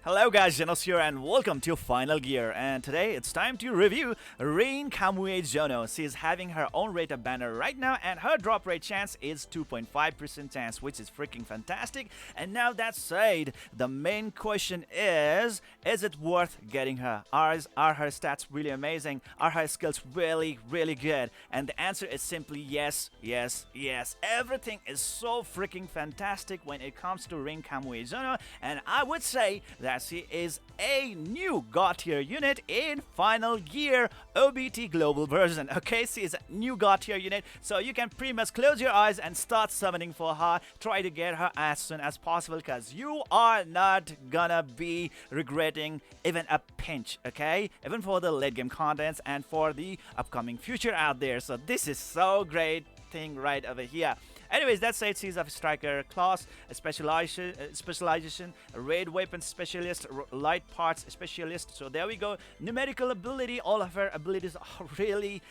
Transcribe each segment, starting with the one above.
Hello guys, Zennosh here and welcome to Final Gear, and today it's time to review Rin Kamiuezono. She is having her own rate of banner right now and her drop rate chance is 2.5% chance, which is freaking fantastic. And now that said, the main question is it worth getting her? Are her stats really amazing? Are her skills really good? And the answer is simply yes, yes, yes. Everything is so freaking fantastic when it comes to Rin Kamiuezono, and I would say that she is a new God tier unit in Final Gear OBT global version. Okay, she is a new God tier unit, so you can pretty much close your eyes and start summoning for her. Try to get her as soon as possible because you are not gonna be regretting even a pinch, okay? Even for the late game contents and for the upcoming future out there. So this is so great thing right over here. Anyways, that said, she's a striker class, a specialization, a raid weapon specialist, light parts specialist. So there we go. Numerical ability, all of her abilities are really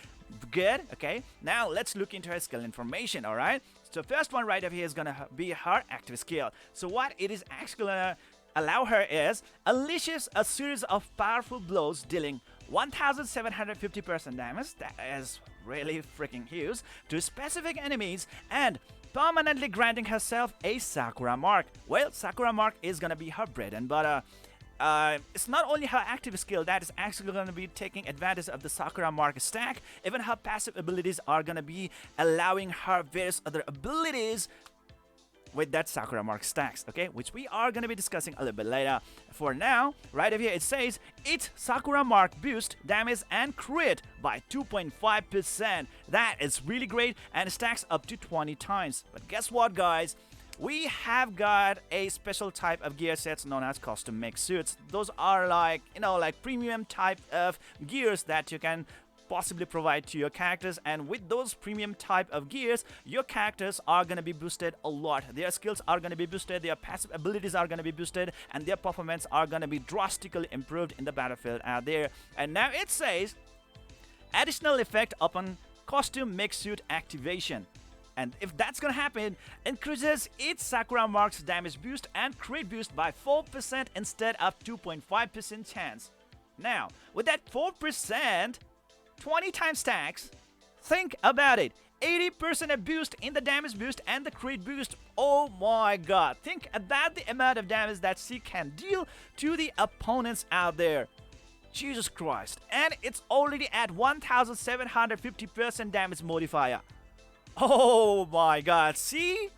good. Okay, now let's look into her skill information. All right, so first one right over here is gonna be her active skill. So what it is actually gonna allow her is unleashes a series of powerful blows dealing 1750% damage. That is really freaking huge to specific enemies and permanently granting herself a Sakura mark. Well, Sakura mark is gonna be her bread and butter. It's not only her active skill that is actually going to be taking advantage of the Sakura mark stack, even her passive abilities are going to be allowing her various other abilities with that Sakura mark stacks, okay, which we are going to be discussing a little bit later. For now, right over here it says its Sakura mark boost damage and crit by 2.5%. That is really great and stacks up to 20 times. But guess what, guys? We have got a special type of gear sets known as custom mix suits. Those are like, like premium type of gears that you can possibly provide to your characters, and with those premium type of gears your characters are going to be boosted a lot. Their skills are going to be boosted, their passive abilities are going to be boosted, and their performance are going to be drastically improved in the battlefield out there. And now it says additional effect upon costume mix suit activation. And if that's gonna happen, increases its Sakura marks damage boost and crit boost by 4% instead of 2.5% chance. Now, with that 4%, 20 times stacks, think about it. 80% boost in the damage boost and the crit boost. Oh my god. Think about the amount of damage that she can deal to the opponents out there. Jesus Christ. And it's already at 1750% damage modifier. Oh my god. She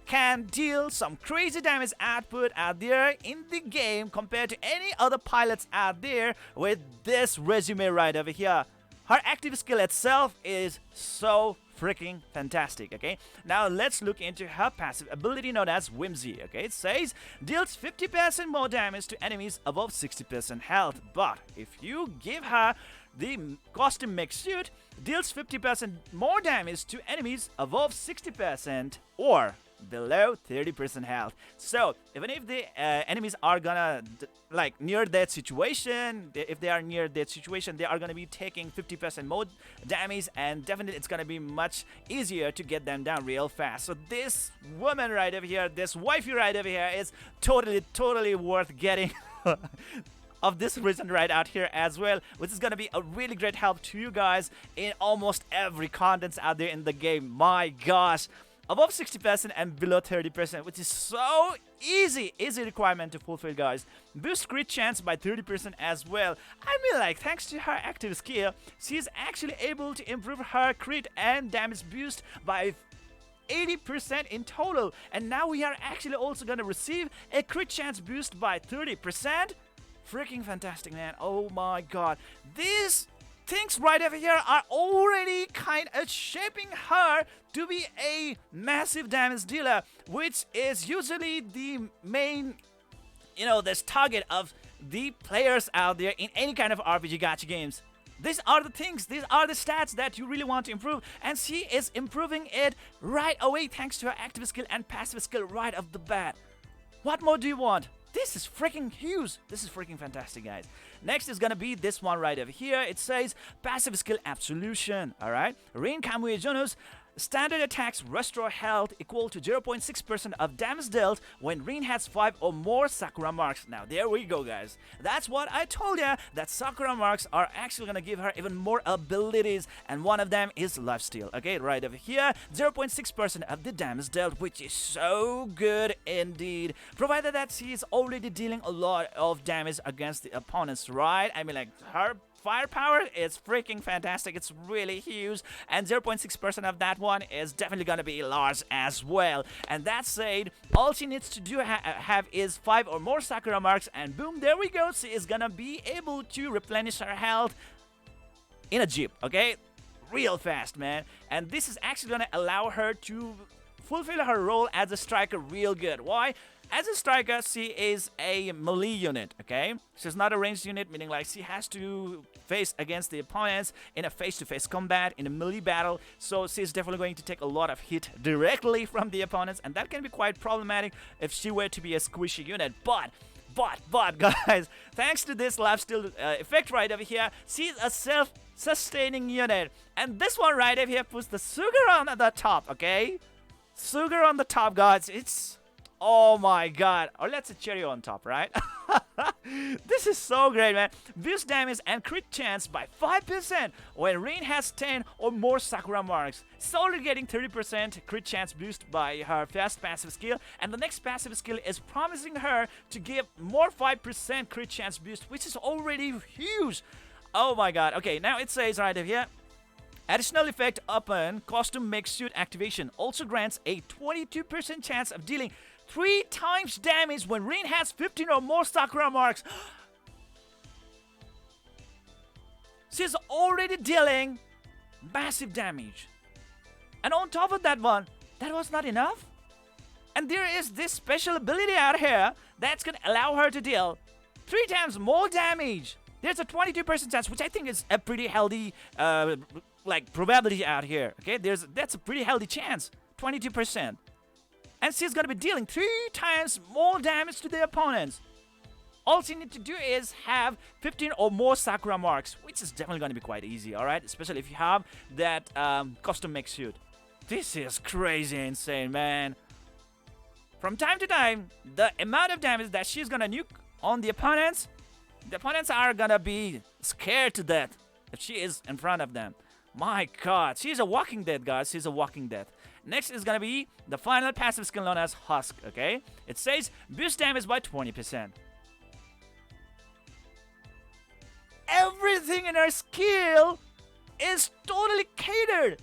can deal some crazy damage output out there in the game compared to any other pilots out there with this resume right over here. Her active skill itself is so freaking fantastic, okay? Now let's look into her passive ability known as Whimsy, okay? It says deals 50% more damage to enemies above 60% health, but if you give her the costume mix suit, deals 50% more damage to enemies above 60% or below 30% health. So even if the enemies are gonna near that situation, if they are near that situation, they are gonna be taking 50% more damage, and definitely it's gonna be much easier to get them down real fast. So this woman right over here, this wifey right over here is totally worth getting of this reason right out here as well, which is gonna be a really great help to you guys in almost every contents out there in the game. My gosh, above 60% and below 30%, which is so easy requirement to fulfill, guys. Boost crit chance by 30% as well. I mean, thanks to her active skill, she is actually able to improve her crit and damage boost by 80% in total, and now we are actually also gonna receive a crit chance boost by 30%. Freaking fantastic, man. Oh my god, these things right over here are already kind of shaping her to be a massive damage dealer, which is usually the main, this target of the players out there in any kind of RPG gacha games. These are the things, these are the stats that you really want to improve, and she is improving it right away thanks to her active skill and passive skill right off the bat. What more do you want? This is freaking huge. This is freaking fantastic, guys. Next is gonna be this one right over here. It says passive skill absolution. Alright, Rin Kamiuezono's Standard attacks restore health equal to 0.6% of damage dealt when Rin has 5 or more Sakura marks. Now there we go, guys. That's what I told ya, that Sakura marks are actually gonna give her even more abilities, and one of them is lifesteal. Okay, right over here, 0.6% of the damage dealt, which is so good indeed, provided that she is already dealing a lot of damage against the opponents, right? I mean, like, her firepower is freaking fantastic. It's really huge, and 0.6% of that one is definitely gonna be large as well. And that said, all she needs to do have is 5 or more Sakura marks, and boom, there we go. She is gonna be able to replenish her health in a jeep, okay? Real fast, man. And this is actually gonna allow her to fulfill her role as a striker real good. Why? As a striker, she is a melee unit, okay? She's not a ranged unit, meaning like she has to face against the opponents in a face-to-face combat, in a melee battle, so she's definitely going to take a lot of hit directly from the opponents, and that can be quite problematic if she were to be a squishy unit. But guys, thanks to this lifesteal effect right over here, she's a self-sustaining unit, and this one right over here puts the sugar on the top, okay? Sugar on the top, guys. It's... oh my god. Or let's say cherry on top, right? This is so great, man. Boost damage and crit chance by 5% when Rin has 10 or more Sakura marks. She's already getting 30% crit chance boost by her first passive skill, and the next passive skill is promising her to give more 5% crit chance boost, which is already huge. Oh my god. Okay, now it says right over here, additional effect upon costume make suit activation also grants a 22% chance of dealing 3 times damage when Rin has 15 or more Sakura marks. She's already dealing massive damage. And on top of that one, that was not enough. And there is this special ability out here that's going to allow her to deal 3 times more damage. There's a 22% chance, which I think is a pretty healthy like probability out here. Okay, that's a pretty healthy chance, 22%. And she's gonna be dealing 3 times more damage to the opponents. All she needs to do is have 15 or more Sakura marks, which is definitely gonna be quite easy, alright? Especially if you have that custom make suit. This is crazy insane, man. From time to time, the amount of damage that she's gonna nuke on the opponents are gonna be scared to death if she is in front of them. My god, she's a walking dead, guys. She's a walking death. Next is gonna be the final passive skill known as Husk, okay? It says boost damage by 20%. Everything in her skill is totally catered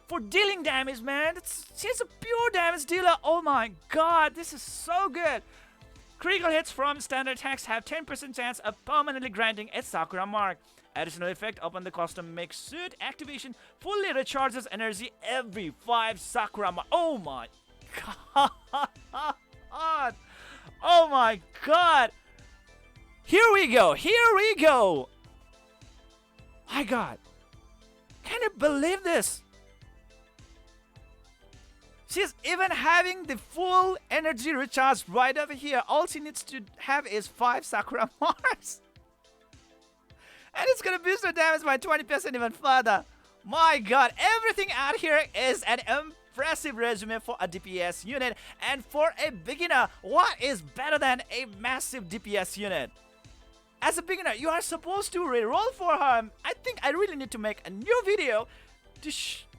for dealing damage, man. She's a pure damage dealer. Oh my god, this is so good. Critical hits from standard attacks have 10% chance of permanently granting a Sakura mark. Additional effect upon the custom make suit activation fully recharges energy every 5 Sakura mark. Oh my god. Oh my god. Here we go. Here we go. My god. Can you believe this? She's even having the full energy recharge right over here. All she needs to have is 5 Sakura marks. And it's gonna boost her damage by 20% even further. My god, everything out here is an impressive resume for a DPS unit. And for a beginner, what is better than a massive DPS unit? As a beginner, you are supposed to reroll for her. I think I really need to make a new video to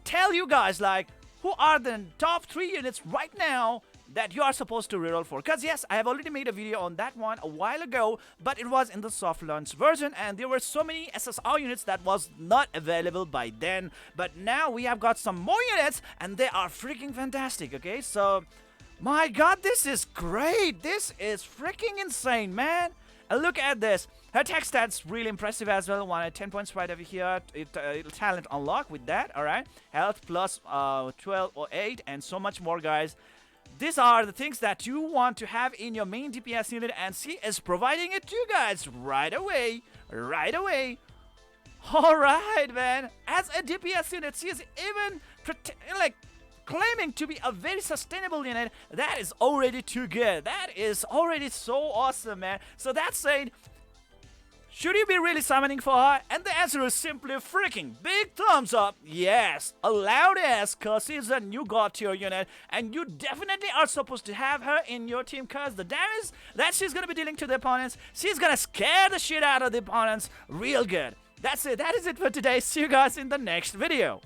tell you guys, like, who are the top 3 units right now that you are supposed to reroll for. Because yes, I have already made a video on that one a while ago, but it was in the soft launch version, and there were so many SSR units that was not available by then. But now we have got some more units, and they are freaking fantastic, okay? So, my god, this is great. This is freaking insane, man. And look at this. Her tech stats really impressive as well. 10 points right over here. Talent unlock with that, alright? Health plus 12 or 8 and so much more, guys. These are the things that you want to have in your main DPS unit, and she is providing it to you guys right away. Right away. Alright, man. As a DPS unit, she is even claiming to be a very sustainable unit. That is already too good. That is already so awesome, man. So that said, Should you be really summoning for her? And the answer is simply freaking big thumbs up. Yes, a loud ass cause she's a new god to your unit and you definitely are supposed to have her in your team cause the damage that she's gonna be dealing to the opponents, she's gonna scare the shit out of the opponents real good. That's it. That is it for today. See you guys in the next video.